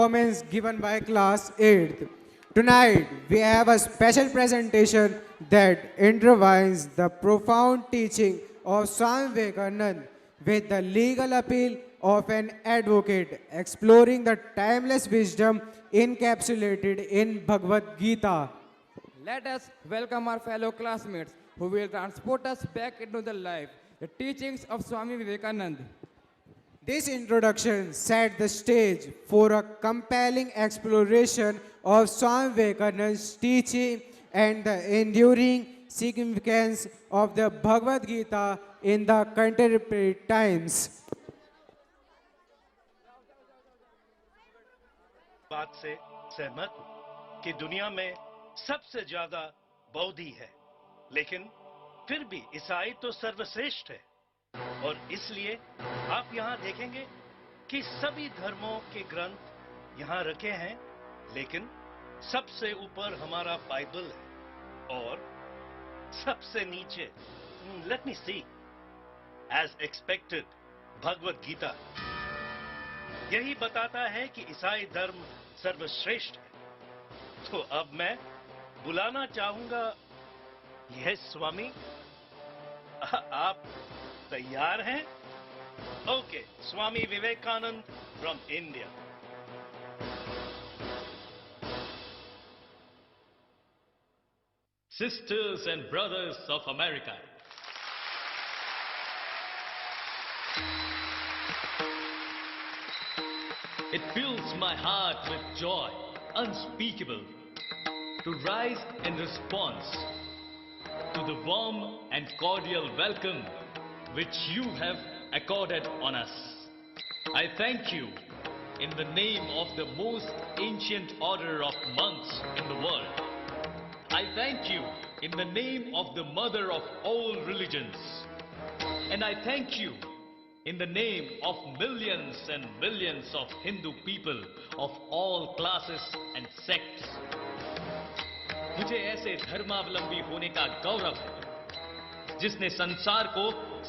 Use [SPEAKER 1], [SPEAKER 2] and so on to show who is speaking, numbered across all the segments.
[SPEAKER 1] performance given by class 8th. Tonight, we have a special presentation that intertwines the profound teaching of Swami Vivekananda with the legal appeal of an advocate, exploring the timeless wisdom encapsulated in Bhagavad Gita.
[SPEAKER 2] Let us welcome our fellow classmates who will transport us back into the life, the teachings of Swami Vivekananda.
[SPEAKER 1] This introduction set the stage for a compelling exploration of Swami Vivekananda's teaching and the enduring significance of the Bhagavad Gita in the contemporary times.
[SPEAKER 3] बात से सहमत हूं कि दुनिया में सबसे ज्यादा बौद्धि है, लेकिन फिर भी ईसाई तो सर्वश्रेष्ठ है। और इसलिए आप यहां देखेंगे कि सभी धर्मों के ग्रंथ यहां रखे हैं, लेकिन सबसे ऊपर हमारा बाइबल है और सबसे नीचे लेट मी सी एज एक्सपेक्टेड भगवद गीता। यही बताता है कि ईसाई धर्म सर्वश्रेष्ठ है। तो अब मैं बुलाना चाहूंगा, यह स्वामी, आप तैयार हैं? Okay, Swami Vivekananda from India.
[SPEAKER 4] Sisters and brothers of America, it fills my heart with joy unspeakable to rise in response to the warm and cordial welcome which you have accorded on us. I thank you in the name of the most ancient order of monks in the world. I thank you in the name of the mother of all religions. And I thank you in the name of millions and millions of Hindu people of all classes and sects. मुझे ऐसे धर्मावलंबी होने का गौरव है जिसने संसार को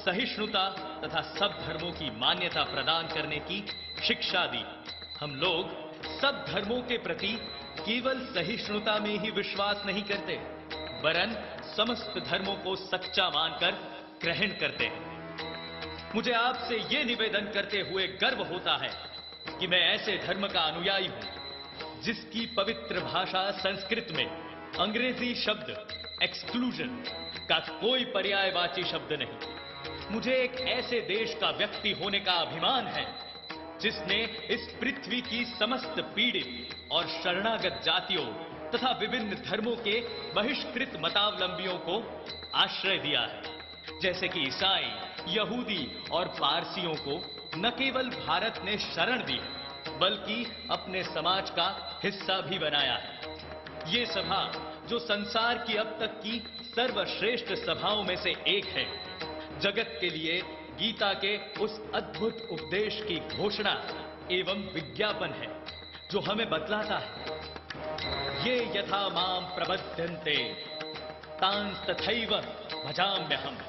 [SPEAKER 4] सहिष्णुता तथा सब धर्मों की मान्यता प्रदान करने की शिक्षा दी। हम लोग सब धर्मों के प्रति केवल सहिष्णुता में ही विश्वास नहीं करते, वरन समस्त धर्मों को सच्चा मानकर ग्रहण करते हैं। मुझे आपसे ये निवेदन करते हुए गर्व होता है कि मैं ऐसे धर्म का अनुयायी हूं जिसकी पवित्र भाषा संस्कृत में अंग्रेजी शब्द एक्सक्लूजन का कोई पर्यायवाची शब्द नहीं। मुझे एक ऐसे देश का व्यक्ति होने का अभिमान है जिसने इस पृथ्वी की समस्त पीड़ित और शरणागत जातियों तथा विभिन्न धर्मों के बहिष्कृत मतावलंबियों को आश्रय दिया है। जैसे कि ईसाई, यहूदी और पारसियों को न केवल भारत ने शरण दी, बल्कि अपने समाज का हिस्सा भी बनाया है। ये सभा जो संसार की अब तक की सर्वश्रेष्ठ सभाओं में से एक है, जगत के लिए गीता के उस अद्भुत उपदेश की घोषणा एवं विज्ञापन है जो हमें बतलाता है, ये यथा माम प्रबध्यन्ते तांस तथैव भजाम्यहम्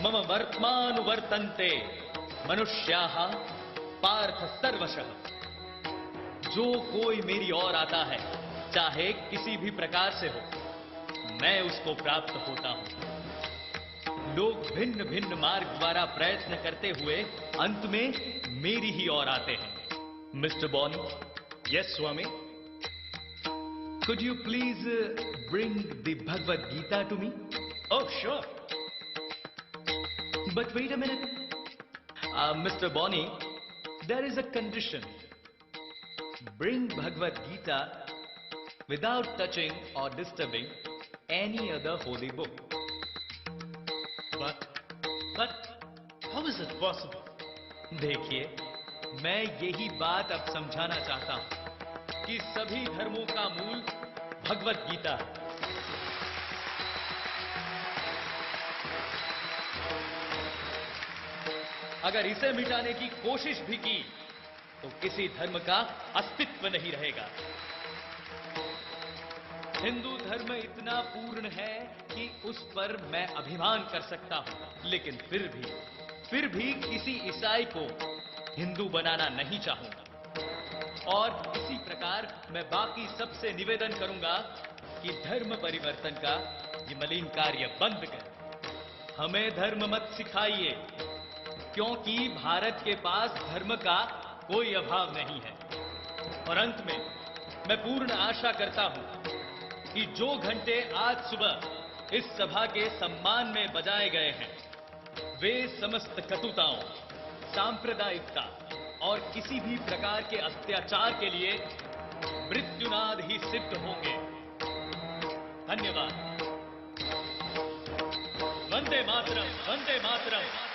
[SPEAKER 4] मम वर्त्मानुवर्तन्ते मनुष्याः पार्थ सर्वशः। जो कोई मेरी ओर आता है, चाहे किसी भी प्रकार से हो, मैं उसको प्राप्त होता हूं। लोग भिन्न भिन्न मार्ग द्वारा प्रयत्न करते हुए अंत में मेरी ही ओर आते हैं। Mister Bonnie.
[SPEAKER 3] Yes Swami.
[SPEAKER 4] Could you please bring the Bhagavad Gita to me?
[SPEAKER 3] Oh, sure.
[SPEAKER 4] But wait a minute. Mr. Bonney, there is a condition. Bring Bhagavad Gita without touching or disturbing any other holy book.
[SPEAKER 3] But how is it possible?
[SPEAKER 4] देखिए, मैं यही बात अब समझाना चाहता हूं कि सभी धर्मों का मूल भगवद गीता है। अगर इसे मिटाने की कोशिश भी की तो किसी धर्म का अस्तित्व नहीं रहेगा। हिंदू धर्म इतना पूर्ण है कि उस पर मैं अभिमान कर सकता हूं, लेकिन फिर भी किसी ईसाई को हिंदू बनाना नहीं चाहूंगा। और इसी प्रकार मैं बाकी सबसे निवेदन करूंगा कि धर्म परिवर्तन का ये मलिन कार्य बंद करें। हमें धर्म मत सिखाइए, क्योंकि भारत के पास धर्म का कोई अभाव नहीं है। और अंत में मैं पूर्ण आशा करता हूं कि जो घंटे आज सुबह इस सभा के सम्मान में बजाए गए हैं, वे समस्त कटुताओं, सांप्रदायिकता और किसी भी प्रकार के अत्याचार के लिए मृत्युनाद ही सिद्ध होंगे। धन्यवाद। वंदे मातरम, वंदे मातरम।